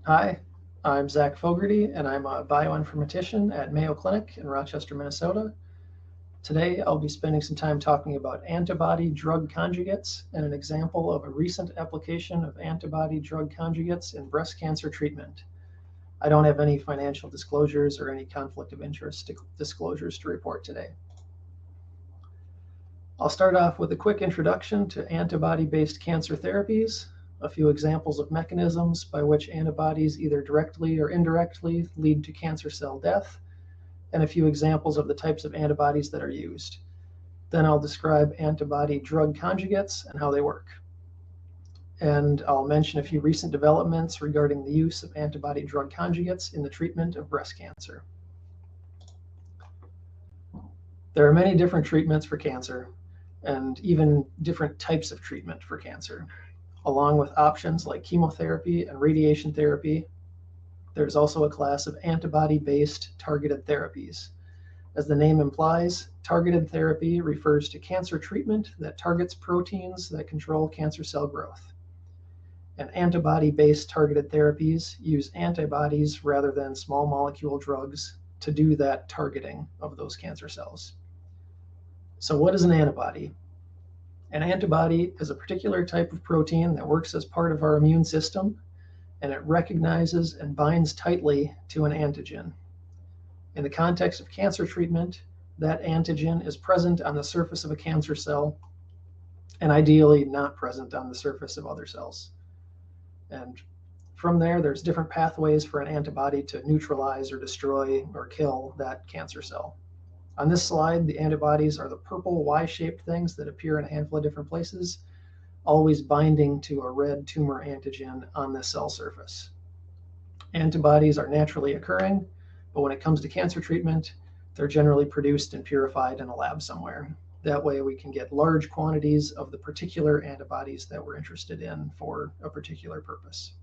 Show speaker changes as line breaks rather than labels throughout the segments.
Hi, I'm Zach Fogarty, and I'm a bioinformatician at Mayo Clinic in Rochester, Minnesota. Today, I'll be spending some time talking about antibody-drug conjugates and an example of a recent application of antibody-drug conjugates in breast cancer treatment. I don't have any financial disclosures or any conflict of interest disclosures to report today. I'll start off with a quick introduction to antibody-based cancer therapies, a few examples of mechanisms by which antibodies either directly or indirectly lead to cancer cell death, and a few examples of the types of antibodies that are used. Then I'll describe antibody-drug conjugates and how they work. And I'll mention a few recent developments regarding the use of antibody-drug conjugates in the treatment of breast cancer. There are many different treatments for cancer, and even different types of treatment for cancer. Along with options like chemotherapy and radiation therapy, there's also a class of antibody-based targeted therapies. As the name implies, targeted therapy refers to cancer treatment that targets proteins that control cancer cell growth. And antibody-based targeted therapies use antibodies rather than small molecule drugs to do that targeting of those cancer cells. So what is an antibody? An antibody is a particular type of protein that works as part of our immune system, and it recognizes and binds tightly to an antigen. In the context of cancer treatment, that antigen is present on the surface of a cancer cell, and ideally not present on the surface of other cells. And from there, there's different pathways for an antibody to neutralize or destroy or kill that cancer cell. On this slide, the antibodies are the purple Y-shaped things that appear in a handful of different places, always binding to a red tumor antigen on the cell surface. Antibodies are naturally occurring, but when it comes to cancer treatment, they're generally produced and purified in a lab somewhere. That way we can get large quantities of the particular antibodies that we're interested in for a particular purpose.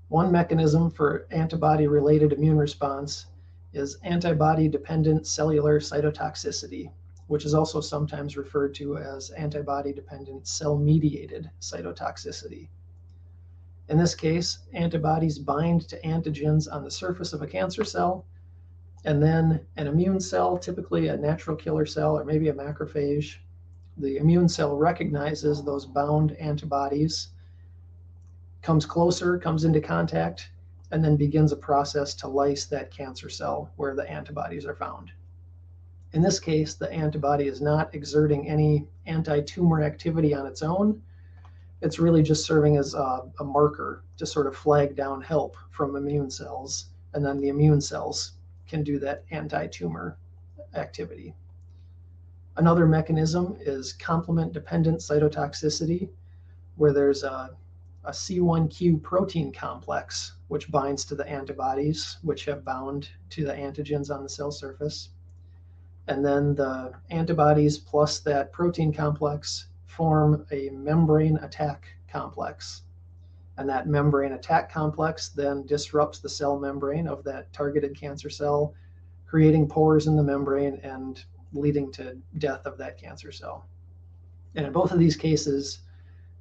One mechanism for antibody-related immune response is antibody-dependent cellular cytotoxicity, which is also sometimes referred to as antibody-dependent cell-mediated cytotoxicity. In this case, antibodies bind to antigens on the surface of a cancer cell, and then an immune cell, typically a natural killer cell or maybe a macrophage, the immune cell recognizes those bound antibodies, comes closer, comes into contact, and then begins a process to lyse that cancer cell where the antibodies are found. In this case, the antibody is not exerting any anti-tumor activity on its own. It's really just serving as a marker to sort of flag down help from immune cells, and then the immune cells can do that anti-tumor activity. Another mechanism is complement-dependent cytotoxicity, where there's a C1q protein complex, which binds to the antibodies, which have bound to the antigens on the cell surface. And then the antibodies plus that protein complex form a membrane attack complex. And that membrane attack complex then disrupts the cell membrane of that targeted cancer cell, creating pores in the membrane and leading to death of that cancer cell. And in both of these cases,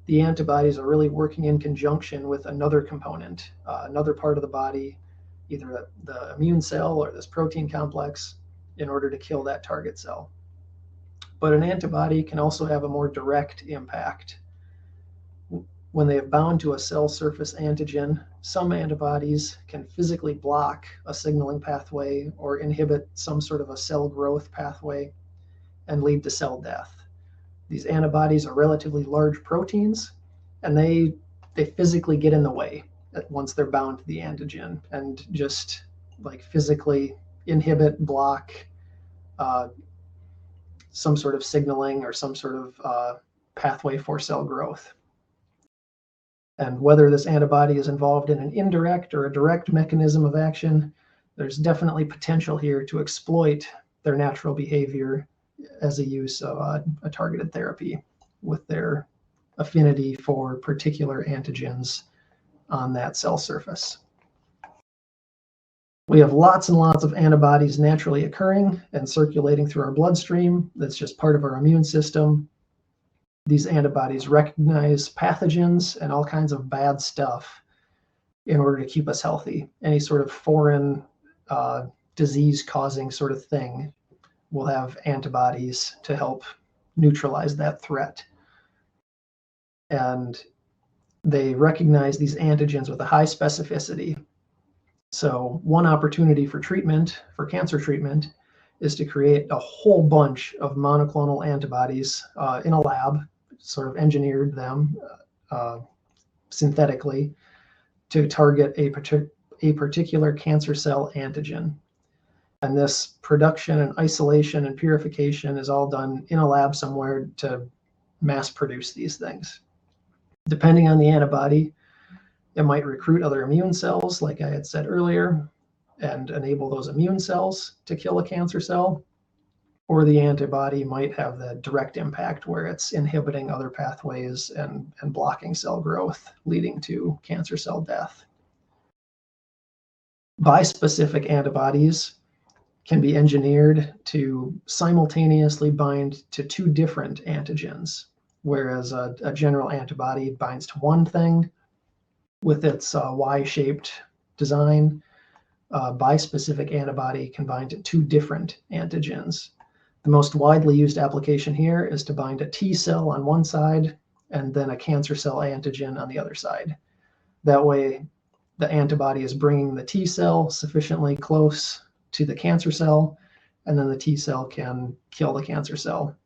the antibodies are really working in conjunction with another component, another part of the body, either the immune cell or this protein complex, in order to kill that target cell. But an antibody can also have a more direct impact. When they have bound to a cell surface antigen, some antibodies can physically block a signaling pathway or inhibit some sort of a cell growth pathway and lead to cell death. These antibodies are relatively large proteins, and they physically get in the way once they're bound to the antigen and just like physically inhibit, block some sort of signaling or some sort of pathway for cell growth. And whether this antibody is involved in an indirect or a direct mechanism of action, there's definitely potential here to exploit their natural behavior as a use of a targeted therapy with their affinity for particular antigens on that cell surface. We have lots and lots of antibodies naturally occurring and circulating through our bloodstream. That's just part of our immune system. These antibodies recognize pathogens and all kinds of bad stuff in order to keep us healthy. Any sort of foreign disease-causing sort of thing will have antibodies to help neutralize that threat. And they recognize these antigens with a high specificity. So one opportunity for treatment, for cancer treatment, is to create a whole bunch of monoclonal antibodies in a lab, sort of engineered them synthetically to target a particular cancer cell antigen. And this production and isolation and purification is all done in a lab somewhere to mass produce these things. Depending on the antibody, it might recruit other immune cells, like I had said earlier, and enable those immune cells to kill a cancer cell. Or the antibody might have the direct impact where it's inhibiting other pathways and blocking cell growth, leading to cancer cell death. Bispecific antibodies can be engineered to simultaneously bind to two different antigens, whereas a general antibody binds to one thing with its Y-shaped design. A bispecific antibody can bind to two different antigens. The most widely used application here is to bind a T cell on one side and then a cancer cell antigen on the other side. That way, the antibody is bringing the T cell sufficiently close to the cancer cell, and then the T cell can kill the cancer cell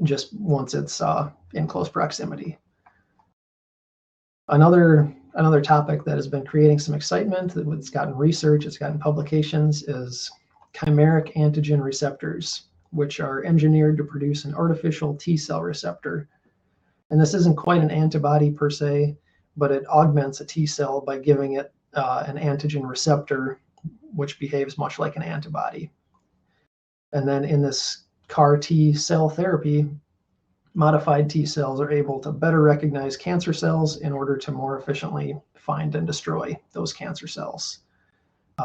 just once it's in close proximity. Another topic that has been creating some excitement, that it's gotten research, it's gotten publications, is chimeric antigen receptors, which are engineered to produce an artificial T cell receptor. And this isn't quite an antibody per se, but it augments a T cell by giving it an antigen receptor, which behaves much like an antibody. And then in this CAR T cell therapy, modified T cells are able to better recognize cancer cells in order to more efficiently find and destroy those cancer cells.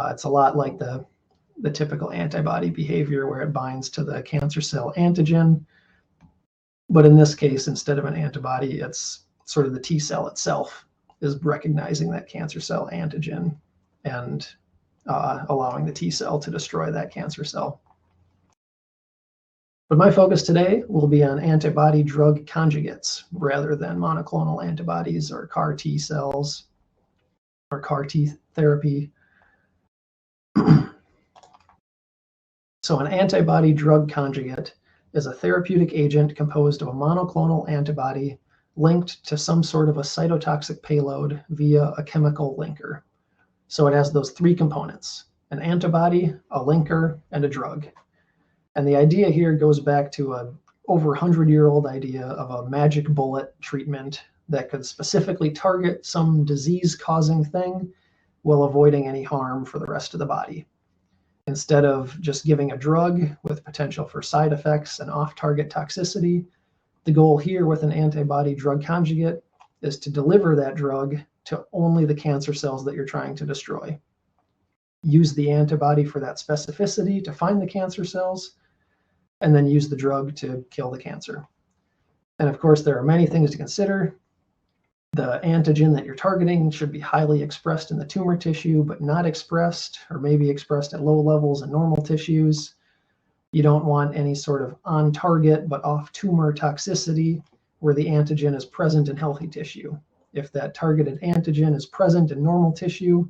It's a lot like the typical antibody behavior where it binds to the cancer cell antigen. But in this case, instead of an antibody, it's sort of the T cell itself is recognizing that cancer cell antigen and allowing the T cell to destroy that cancer cell. But my focus today will be on antibody drug conjugates rather than monoclonal antibodies or CAR T cells or CAR T therapy. So an antibody drug conjugate is a therapeutic agent composed of a monoclonal antibody linked to some sort of a cytotoxic payload via a chemical linker. So it has those three components: an antibody, a linker, and a drug. And the idea here goes back to a over 100-year-old idea of a magic bullet treatment that could specifically target some disease-causing thing while avoiding any harm for the rest of the body. Instead of just giving a drug with potential for side effects and off-target toxicity, the goal here with an antibody drug conjugate is to deliver that drug to only the cancer cells that you're trying to destroy. Use the antibody for that specificity to find the cancer cells, and then use the drug to kill the cancer. And of course, there are many things to consider. The antigen that you're targeting should be highly expressed in the tumor tissue, but not expressed, or maybe expressed at low levels in normal tissues. You don't want any sort of on-target but off-tumor toxicity where the antigen is present in healthy tissue. If that targeted antigen is present in normal tissue,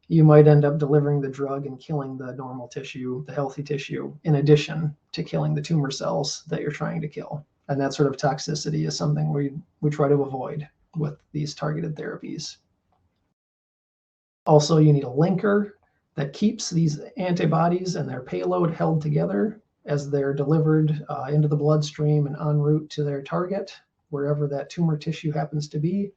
you might end up delivering the drug and killing the normal tissue, the healthy tissue, in addition to killing the tumor cells that you're trying to kill. And that sort of toxicity is something we try to avoid with these targeted therapies. Also, you need a linker that keeps these antibodies and their payload held together as they're delivered into the bloodstream and en route to their target, wherever that tumor tissue happens to be.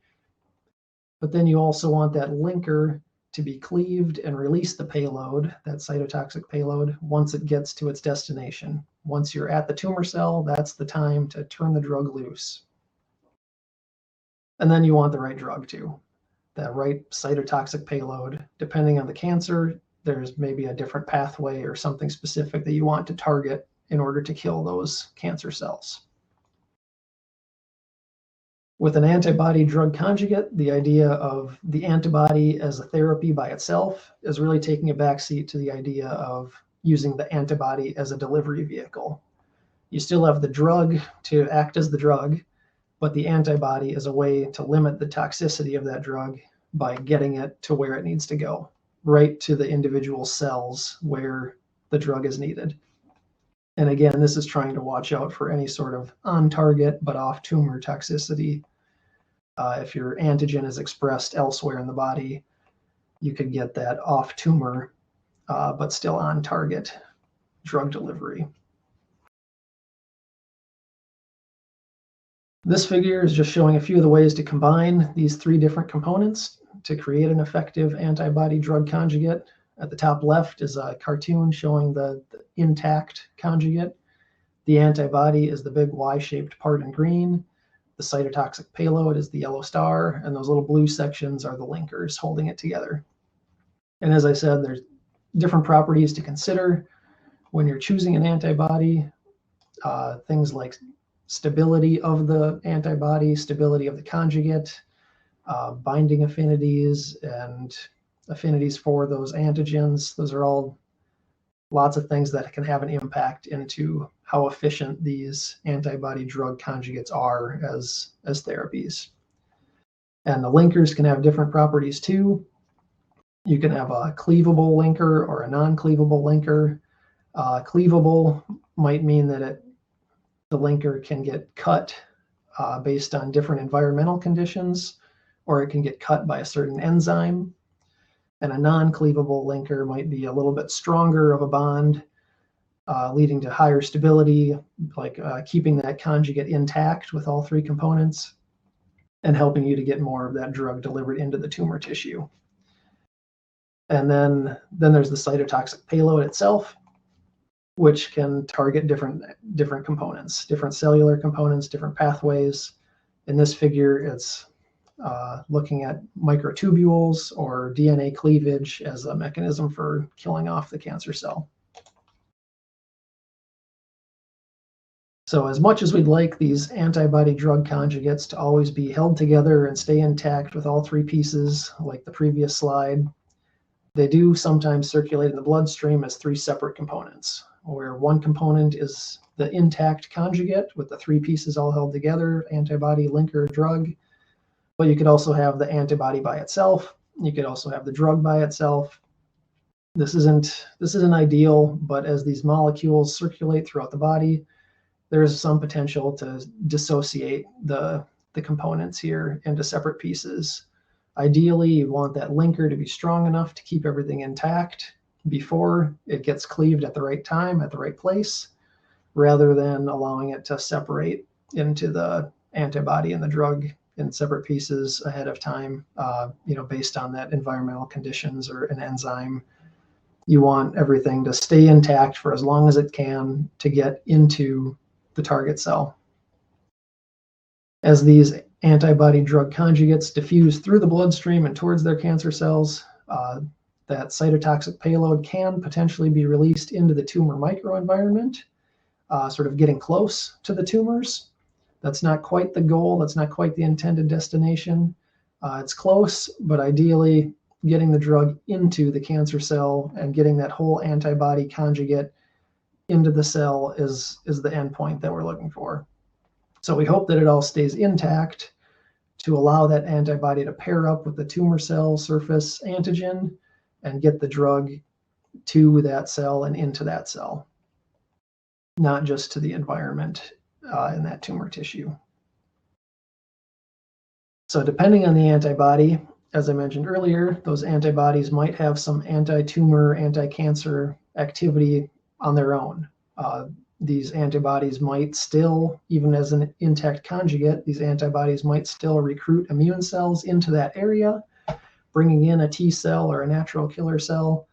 But then you also want that linker to be cleaved and release the payload, that cytotoxic payload, once it gets to its destination. Once you're at the tumor cell, that's the time to turn the drug loose. And then you want the right drug too, that right cytotoxic payload. Depending on the cancer, there's maybe a different pathway or something specific that you want to target in order to kill those cancer cells. With an antibody drug conjugate, the idea of the antibody as a therapy by itself is really taking a backseat to the idea of using the antibody as a delivery vehicle. You still have the drug to act as the drug, but the antibody is a way to limit the toxicity of that drug by getting it to where it needs to go, right to the individual cells where the drug is needed. And again, this is trying to watch out for any sort of on-target but off-tumor toxicity. If your antigen is expressed elsewhere in the body, you could get that off-tumor but still on-target drug delivery. This figure is just showing a few of the ways to combine these three different components to create an effective antibody drug conjugate. At the top left is a cartoon showing the intact conjugate. The antibody is the big Y-shaped part in green. The cytotoxic payload is the yellow star, and those little blue sections are the linkers holding it together. And as I said, there's different properties to consider when you're choosing an antibody. Things like stability of the antibody, stability of the conjugate, binding affinities, and affinities for those antigens. Those are all lots of things that can have an impact into how efficient these antibody drug conjugates are as therapies. And the linkers can have different properties too. You can have a cleavable linker or a non-cleavable linker. Cleavable might mean that the linker can get cut based on different environmental conditions, or it can get cut by a certain enzyme. And a non-cleavable linker might be a little bit stronger of a bond, leading to higher stability, like keeping that conjugate intact with all three components and helping you to get more of that drug delivered into the tumor tissue. And then there's the cytotoxic payload itself, which can target different components, different cellular components, different pathways. In this figure, it's looking at microtubules or DNA cleavage as a mechanism for killing off the cancer cell. So as much as we'd like these antibody drug conjugates to always be held together and stay intact with all three pieces, like the previous slide, they do sometimes circulate in the bloodstream as three separate components, where one component is the intact conjugate with the three pieces all held together, antibody, linker, drug. But you could also have the antibody by itself. You could also have the drug by itself. This isn't ideal, but as these molecules circulate throughout the body, there is some potential to dissociate the components here into separate pieces. Ideally, you want that linker to be strong enough to keep everything intact before it gets cleaved at the right time, at the right place, rather than allowing it to separate into the antibody and the drug in separate pieces ahead of time, based on that environmental conditions or an enzyme. You want everything to stay intact for as long as it can to get into the target cell. As these antibody drug conjugates diffuse through the bloodstream and towards their cancer cells, that cytotoxic payload can potentially be released into the tumor microenvironment, sort of getting close to the tumors. That's not quite the goal. That's not quite the intended destination. It's close, but ideally getting the drug into the cancer cell and getting that whole antibody conjugate into the cell is the endpoint that we're looking for. So we hope that it all stays intact to allow that antibody to pair up with the tumor cell surface antigen and get the drug to that cell and into that cell, not just to the environment in that tumor tissue. So depending on the antibody, as I mentioned earlier, those antibodies might have some anti-tumor, anti-cancer activity on their own. These antibodies might still, even as an intact conjugate, these antibodies might still recruit immune cells into that area, bringing in a T cell or a natural killer cell,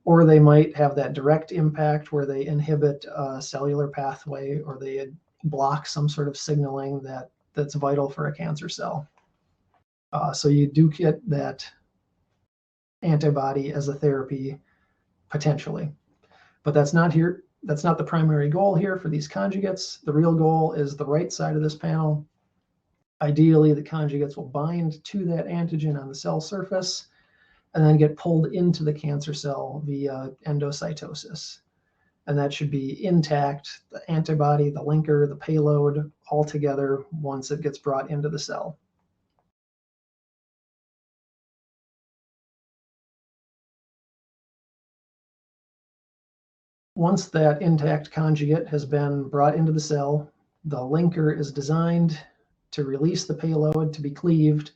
or they might have that direct impact where they inhibit a cellular pathway or they block some sort of signaling that's vital for a cancer cell. So you do get that antibody as a therapy potentially, but that's not here. That's not the primary goal here for these conjugates. The real goal is the right side of this panel, Ideally, the conjugates will bind to that antigen on the cell surface and then get pulled into the cancer cell via endocytosis. And that should be intact, the antibody, the linker, the payload, all together once it gets brought into the cell. Once that intact conjugate has been brought into the cell, the linker is designed to release the payload, to be cleaved,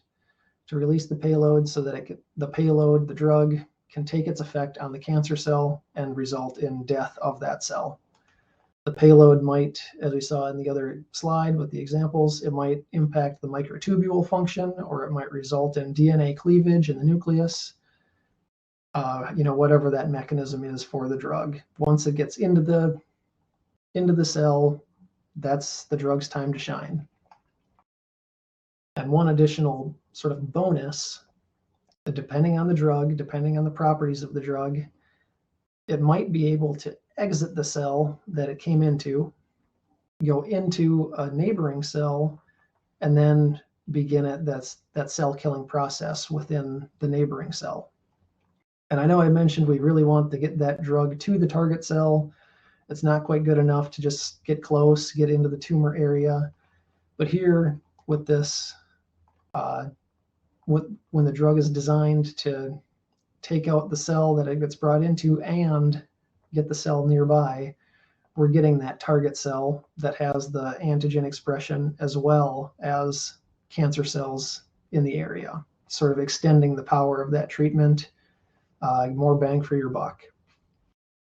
to release the payload so that the payload, the drug, can take its effect on the cancer cell and result in death of that cell. The payload might, as we saw in the other slide with the examples, it might impact the microtubule function, or it might result in DNA cleavage in the nucleus, whatever that mechanism is for the drug. Once it gets into the cell, that's the drug's time to shine. And one additional sort of bonus, depending on the drug, depending on the properties of the drug, it might be able to exit the cell that it came into, go into a neighboring cell, and then begin that cell killing process within the neighboring cell. And I know I mentioned we really want to get that drug to the target cell. It's not quite good enough to just get close, get into the tumor area. But here with this, when the drug is designed to take out the cell that it gets brought into and get the cell nearby, we're getting that target cell that has the antigen expression as well as cancer cells in the area, sort of extending the power of that treatment, more bang for your buck.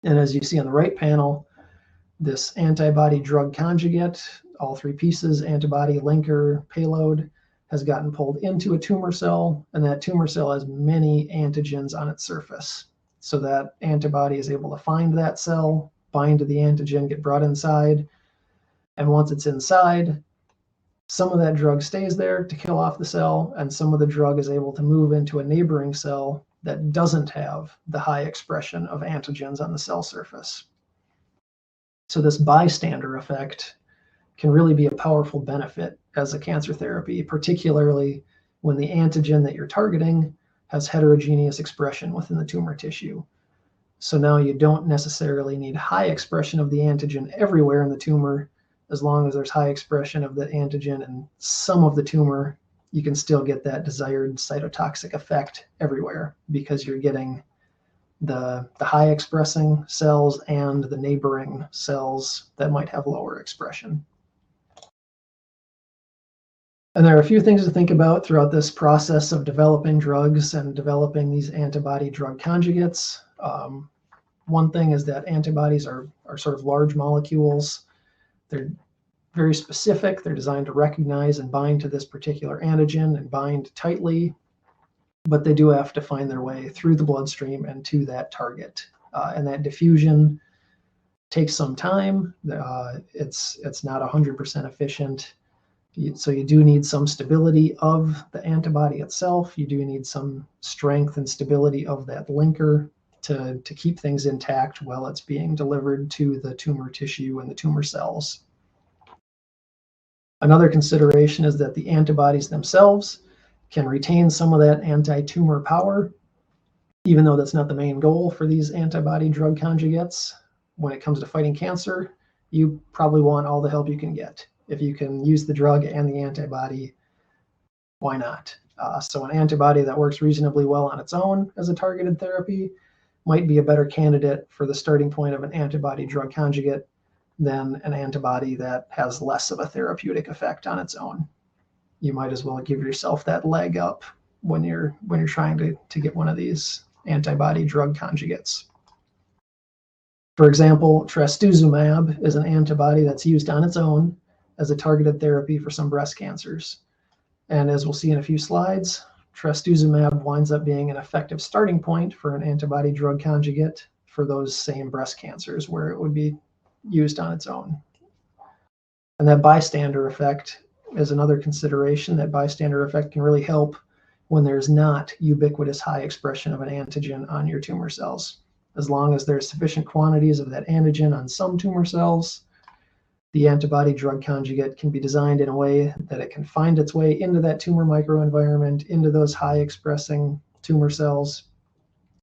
And as you see on the right panel, this antibody drug conjugate, all three pieces, antibody, linker, payload, has gotten pulled into a tumor cell, and that tumor cell has many antigens on its surface. So that antibody is able to find that cell, bind to the antigen, get brought inside, and once it's inside, some of that drug stays there to kill off the cell, and some of the drug is able to move into a neighboring cell that doesn't have the high expression of antigens on the cell surface. So this bystander effect can really be a powerful benefit as a cancer therapy, particularly when the antigen that you're targeting has heterogeneous expression within the tumor tissue. So now you don't necessarily need high expression of the antigen everywhere in the tumor. As long as there's high expression of the antigen in some of the tumor, you can still get that desired cytotoxic effect everywhere because you're getting the high expressing cells and the neighboring cells that might have lower expression. And there are a few things to think about throughout this process of developing drugs and developing these antibody drug conjugates. One thing is that antibodies are sort of large molecules. They're very specific. They're designed to recognize and bind to this particular antigen and bind tightly, but they do have to find their way through the bloodstream and to that target. And that diffusion takes some time. It's not 100% efficient. So you do need some stability of the antibody itself. You do need some strength and stability of that linker to keep things intact while it's being delivered to the tumor tissue and the tumor cells. Another consideration is that the antibodies themselves can retain some of that anti-tumor power, even though that's not the main goal for these antibody drug conjugates. When it comes to fighting cancer, you probably want all the help you can get. If you can use the drug and the antibody, why not? So an antibody that works reasonably well on its own as a targeted therapy might be a better candidate for the starting point of an antibody drug conjugate than an antibody that has less of a therapeutic effect on its own. You might as well give yourself that leg up when you're trying to get one of these antibody drug conjugates. For example, trastuzumab is an antibody that's used on its own as a targeted therapy for some breast cancers. And as we'll see in a few slides, trastuzumab winds up being an effective starting point for an antibody drug conjugate for those same breast cancers where it would be used on its own. And that bystander effect is another consideration. That bystander effect can really help when there's not ubiquitous high expression of an antigen on your tumor cells. As long as there's sufficient quantities of that antigen on some tumor cells, The antibody drug conjugate can be designed in a way that it can find its way into that tumor microenvironment, into those high expressing tumor cells,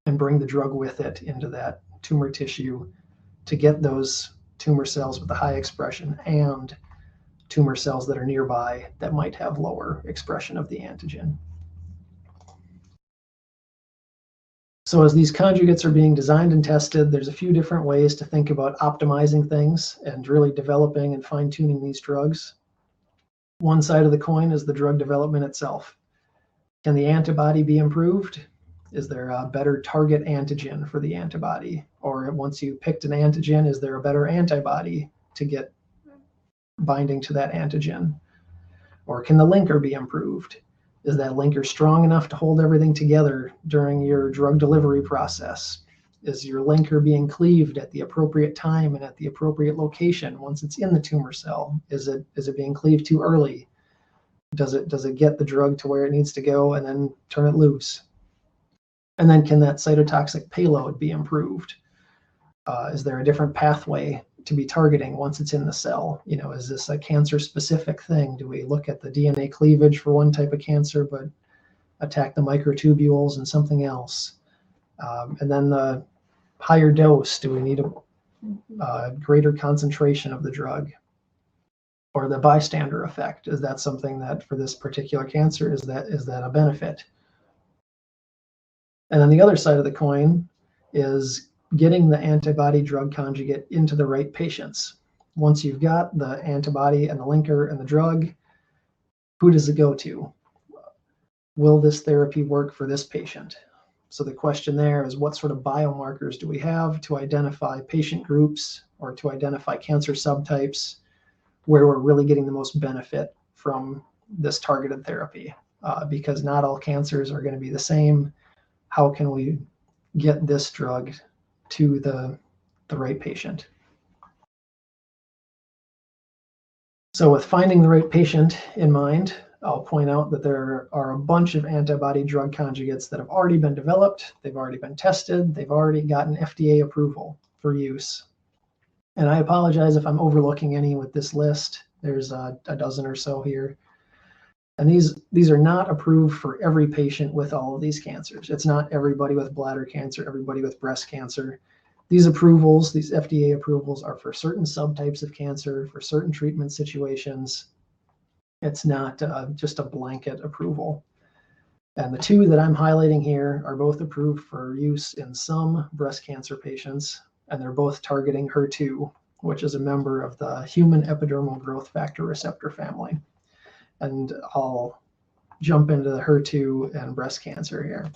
and bring the drug with it into that tumor tissue to get those tumor cells with the high expression and tumor cells that are nearby that might have lower expression of the antigen. So as these conjugates are being designed and tested, there's a few different ways to think about optimizing things and really developing and fine-tuning these drugs. One side of the coin is the drug development itself. Can the antibody be improved? Is there a better target antigen for the antibody? Or once you picked an antigen, is there a better antibody to get binding to that antigen? Or can the linker be improved? Is that linker strong enough to hold everything together during your drug delivery process? Is your linker being cleaved at the appropriate time and at the appropriate location once it's in the tumor cell? Is it being cleaved too early? Does it get the drug to where it needs to go and then turn it loose? And then can that cytotoxic payload be improved? Is there a different pathway to be targeting once it's in the cell? Is this a cancer-specific thing? Do we look at the DNA cleavage for one type of cancer, but attack the microtubules and something else? And then the higher dose, do we need a greater concentration of the drug? Or the bystander effect, is that something that for this particular cancer, is that a benefit? And then the other side of the coin is getting the antibody drug conjugate into the right patients. Once you've got the antibody and the linker and the drug, who does it go to? Will this therapy work for this patient? So the question there is, what sort of biomarkers do we have to identify patient groups or to identify cancer subtypes where we're really getting the most benefit from this targeted therapy? Because not all cancers are going to be the same. How can we get this drug to the right patient? So with finding the right patient in mind, I'll point out that there are a bunch of antibody drug conjugates that have already been developed. They've already been tested. They've already gotten FDA approval for use. And I apologize if I'm overlooking any with this list. There's a dozen or so here. And these are not approved for every patient with all of these cancers. It's not everybody with bladder cancer, everybody with breast cancer. These approvals, these FDA approvals, are for certain subtypes of cancer, for certain treatment situations. It's not just a blanket approval. And the two that I'm highlighting here are both approved for use in some breast cancer patients, and they're both targeting HER2, which is a member of the human epidermal growth factor receptor family. And I'll jump into the HER2 and breast cancer here.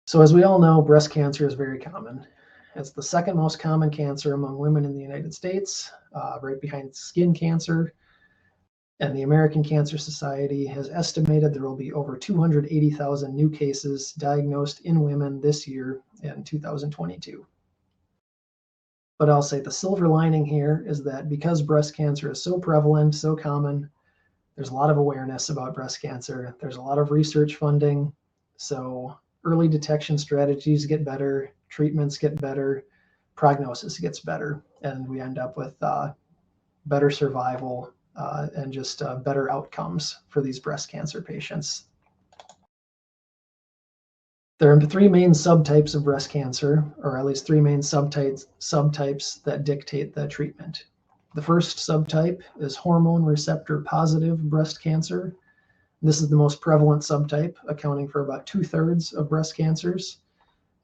So as we all know, breast cancer is very common. It's the second most common cancer among women in the United States, right behind skin cancer. And the American Cancer Society has estimated there will be over 280,000 new cases diagnosed in women this year in 2022. But I'll say the silver lining here is that because breast cancer is so prevalent, so common, there's a lot of awareness about breast cancer. There's a lot of research funding. So early detection strategies get better, treatments get better, prognosis gets better, and we end up with better survival and just better outcomes for these breast cancer patients. There are three main subtypes of breast cancer, or at least three main subtypes that dictate the treatment. The first subtype is hormone receptor positive breast cancer. This is the most prevalent subtype, accounting for about 2/3 of breast cancers.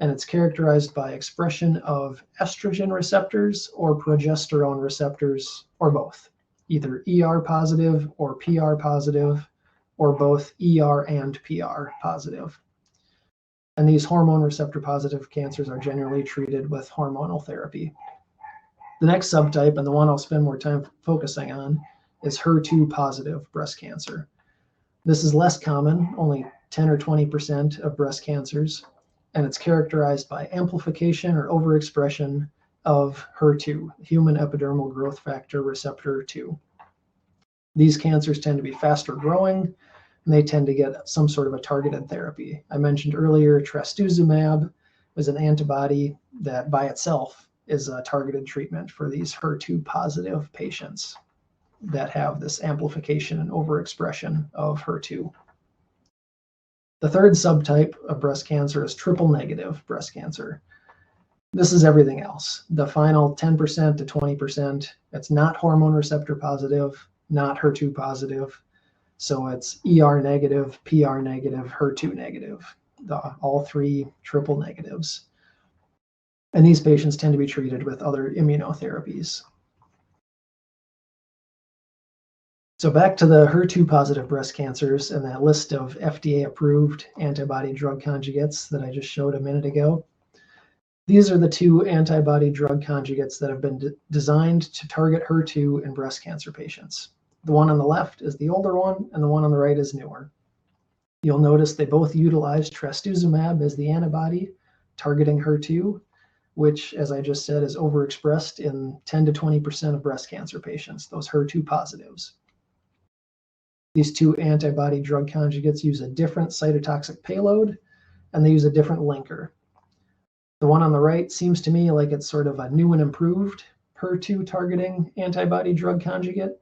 And it's characterized by expression of estrogen receptors or progesterone receptors, or both, either ER positive or PR positive, or both ER and PR positive. And these hormone receptor positive cancers are generally treated with hormonal therapy. The next subtype, and the one I'll spend more time focusing on, is HER2 positive breast cancer. This is less common, only 10 or 20% of breast cancers, and it's characterized by amplification or overexpression of HER2, human epidermal growth factor receptor 2. These cancers tend to be faster growing, and they tend to get some sort of a targeted therapy. I mentioned earlier trastuzumab was an antibody that by itself is a targeted treatment for these HER2 positive patients that have this amplification and overexpression of HER2. The third subtype of breast cancer is triple negative breast cancer. This is everything else. The final 10% to 20%, it's not hormone receptor positive, not HER2 positive. So it's ER negative, PR negative, HER2 negative, all three triple negatives. And these patients tend to be treated with other immunotherapies. So back to the HER2 positive breast cancers and that list of FDA approved antibody drug conjugates that I just showed a minute ago. These are the two antibody drug conjugates that have been designed to target HER2 in breast cancer patients. The one on the left is the older one, and the one on the right is newer. You'll notice they both utilize trastuzumab as the antibody targeting HER2, which, as I just said, is overexpressed in 10 to 20% of breast cancer patients, those HER2 positives. These two antibody drug conjugates use a different cytotoxic payload, and they use a different linker. The one on the right seems to me like it's sort of a new and improved HER2 targeting antibody drug conjugate.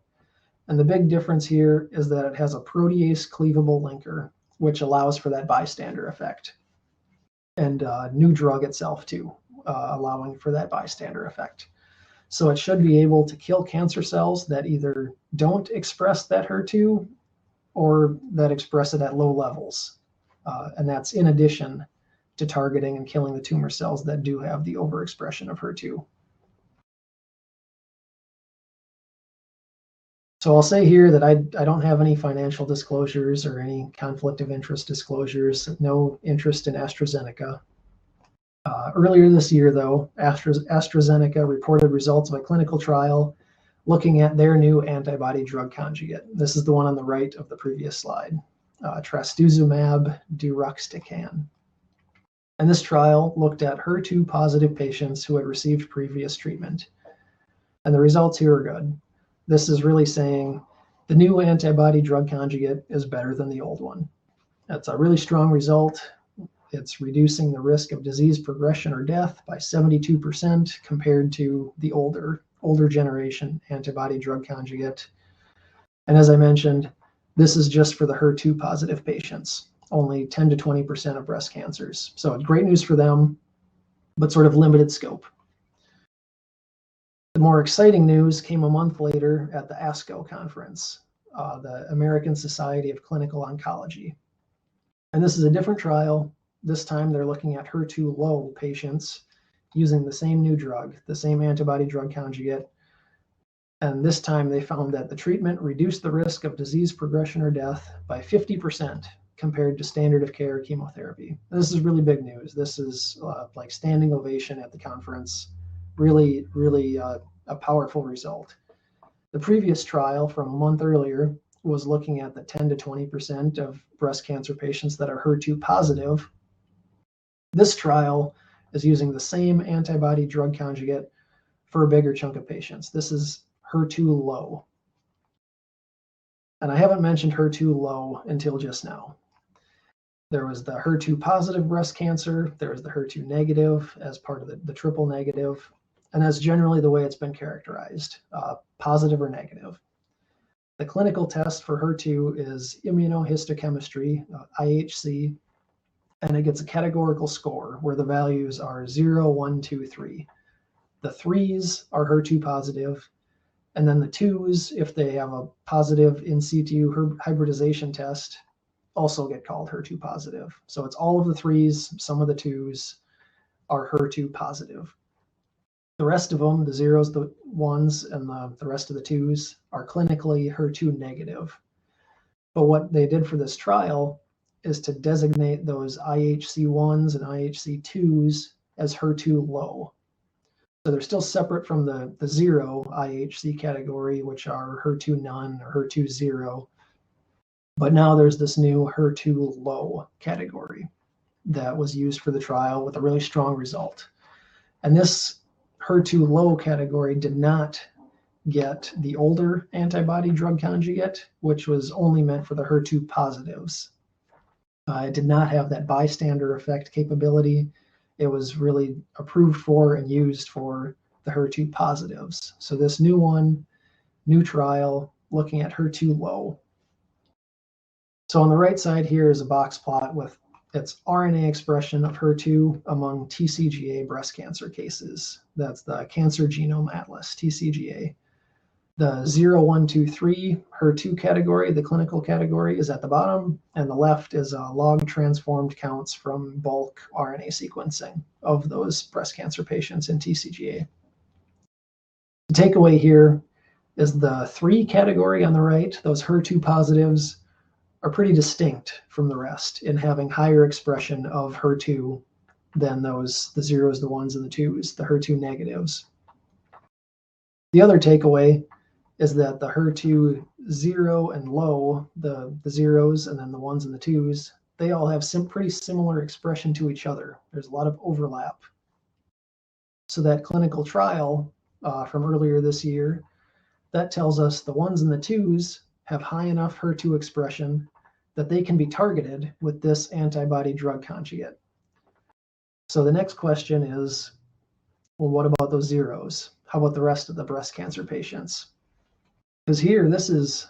And the big difference here is that it has a protease cleavable linker, which allows for that bystander effect. And new drug itself too, allowing for that bystander effect. So it should be able to kill cancer cells that either don't express that HER2 or that express it at low levels. And that's in addition to targeting and killing the tumor cells that do have the overexpression of HER2. So I'll say here that I don't have any financial disclosures or any conflict of interest disclosures, no interest in AstraZeneca. Earlier this year, though, AstraZeneca reported results of a clinical trial looking at their new antibody drug conjugate. This is the one on the right of the previous slide, trastuzumab deruxtecan. And this trial looked at HER2 positive patients who had received previous treatment. And the results here are good. This is really saying the new antibody drug conjugate is better than the old one. That's a really strong result. It's reducing the risk of disease progression or death by 72% compared to the older generation antibody drug conjugate. And as I mentioned, this is just for the HER2 positive patients, only 10 to 20% of breast cancers. So it's great news for them, but sort of limited scope. The more exciting news came a month later at the ASCO conference, the American Society of Clinical Oncology. And this is a different trial. This time they're looking at HER2 low patients using the same new drug, the same antibody drug conjugate. And this time they found that the treatment reduced the risk of disease progression or death by 50% compared to standard of care chemotherapy. This is really big news. This is like standing ovation at the conference. Really, really a powerful result. The previous trial from a month earlier was looking at the 10 to 20% of breast cancer patients that are HER2 positive. This trial is using the same antibody drug conjugate for a bigger chunk of patients. This is Her2 Low. And I haven't mentioned Her2 Low until just now. There was the HER2 positive breast cancer. There was the HER2 negative as part of the triple negative. And that's generally the way it's been characterized, positive or negative. The clinical test for HER2 is immunohistochemistry, IHC, and it gets a categorical score where the values are 0, 1, 2, 3. The 3s are HER2 positive, and then the 2s, if they have a positive in situ hybridization test, also get called HER2 positive. So it's all of the 3s, some of the 2s are HER2 positive. The rest of them, the 0s, the 1s, and the rest of the 2s are clinically HER2 negative. But what they did for this trial is to designate those IHC1s and IHC2s as HER2 low. So they're still separate from the 0 IHC category, which are HER2 none or HER2 0. But now there's this new HER2 low category that was used for the trial with a really strong result. And this HER2 low category did not get the older antibody drug conjugate, which was only meant for the HER2 positives. It did not have that bystander effect capability. it was really approved for and used for the HER2 positives. So this new trial looking at HER2 low. So on the right side here is a box plot with its RNA expression of HER2 among TCGA breast cancer cases. That's the Cancer Genome Atlas, TCGA. The 0, 1, 2, 3 HER2 category, the clinical category, is at the bottom, and the left is log transformed counts from bulk RNA sequencing of those breast cancer patients in TCGA. The takeaway here is the 3 category on the right, those HER2 positives, are pretty distinct from the rest in having higher expression of HER2 than the 0s, the 1s, and the 2s, the HER2 negatives. The other takeaway is that the HER2 0 and low, the 0s and then the 1s and the 2s, they all have pretty similar expression to each other. There's a lot of overlap. So that clinical trial from earlier this year, that tells us the 1s and the 2s have high enough HER2 expression that they can be targeted with this antibody drug conjugate. So the next question is, well, what about those 0s? How about the rest of the breast cancer patients? Because here, this is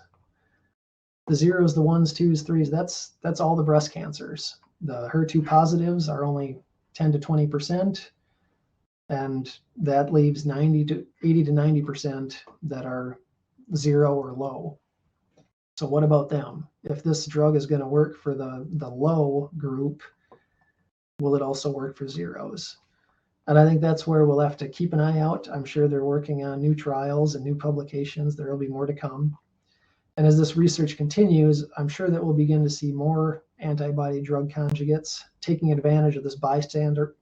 the 0s, the 1s, 2s, 3s, that's all the breast cancers. The HER2 positives are only 10 to 20%, and that leaves 80 to 90% that are 0 or low. So what about them? If this drug is going to work for the low group, will it also work for 0s? And I think that's where we'll have to keep an eye out. I'm sure they're working on new trials and new publications. There will be more to come. And as this research continues, I'm sure that we'll begin to see more antibody drug conjugates taking advantage of this bystander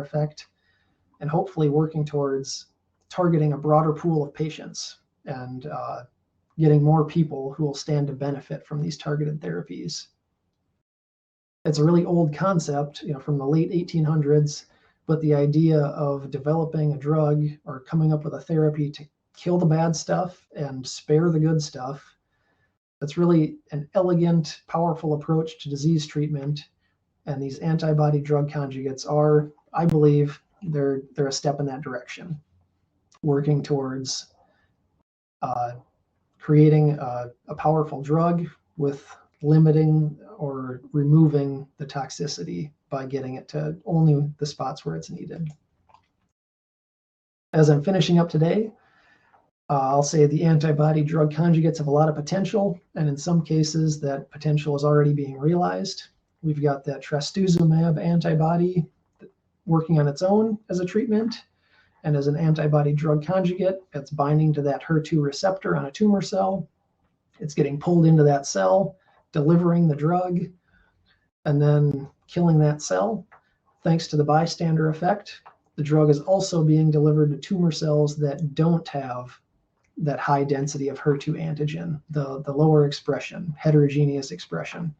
effect, and hopefully working towards targeting a broader pool of patients and getting more people who will stand to benefit from these targeted therapies. It's a really old concept, from the late 1800s, but the idea of developing a drug or coming up with a therapy to kill the bad stuff and spare the good stuff, that's really an elegant, powerful approach to disease treatment. And these antibody drug conjugates are, I believe, they're a step in that direction, working towards creating a powerful drug with limiting or removing the toxicity by getting it to only the spots where it's needed. As I'm finishing up today, I'll say the antibody drug conjugates have a lot of potential, and in some cases that potential is already being realized. We've got that trastuzumab antibody working on its own as a treatment, and as an antibody drug conjugate, it's binding to that HER2 receptor on a tumor cell. It's getting pulled into that cell, delivering the drug, and then killing that cell. Thanks to the bystander effect, the drug is also being delivered to tumor cells that don't have that high density of HER2 antigen, the lower expression, heterogeneous expression.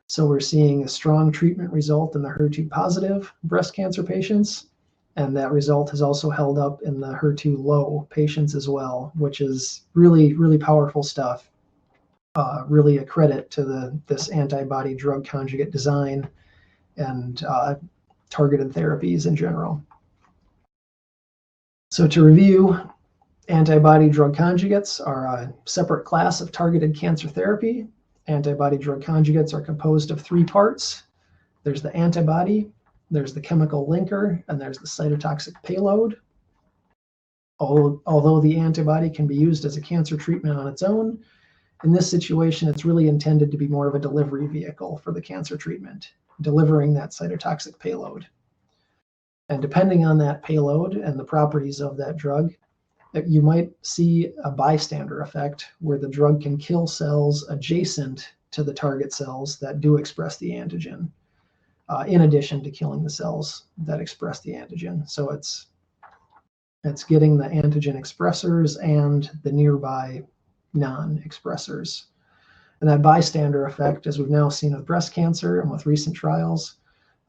So we're seeing a strong treatment result in the HER2 positive breast cancer patients, and that result has also held up in the HER2 low patients as well, which is really, really powerful stuff. Really a credit to this antibody drug conjugate design and targeted therapies in general. So to review, antibody drug conjugates are a separate class of targeted cancer therapy. Antibody drug conjugates are composed of 3 parts. There's the antibody, there's the chemical linker, and there's the cytotoxic payload. Although the antibody can be used as a cancer treatment on its own, in this situation, it's really intended to be more of a delivery vehicle for the cancer treatment, delivering that cytotoxic payload. And depending on that payload and the properties of that drug, you might see a bystander effect where the drug can kill cells adjacent to the target cells that do express the antigen, in addition to killing the cells that express the antigen. So it's getting the antigen expressors and the nearby non-expressors. And that bystander effect, as we've now seen with breast cancer and with recent trials,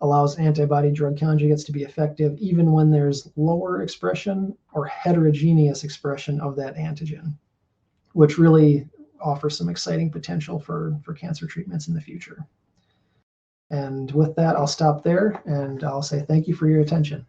allows antibody drug conjugates to be effective even when there's lower expression or heterogeneous expression of that antigen, which really offers some exciting potential for cancer treatments in the future. And with that, I'll stop there and I'll say thank you for your attention.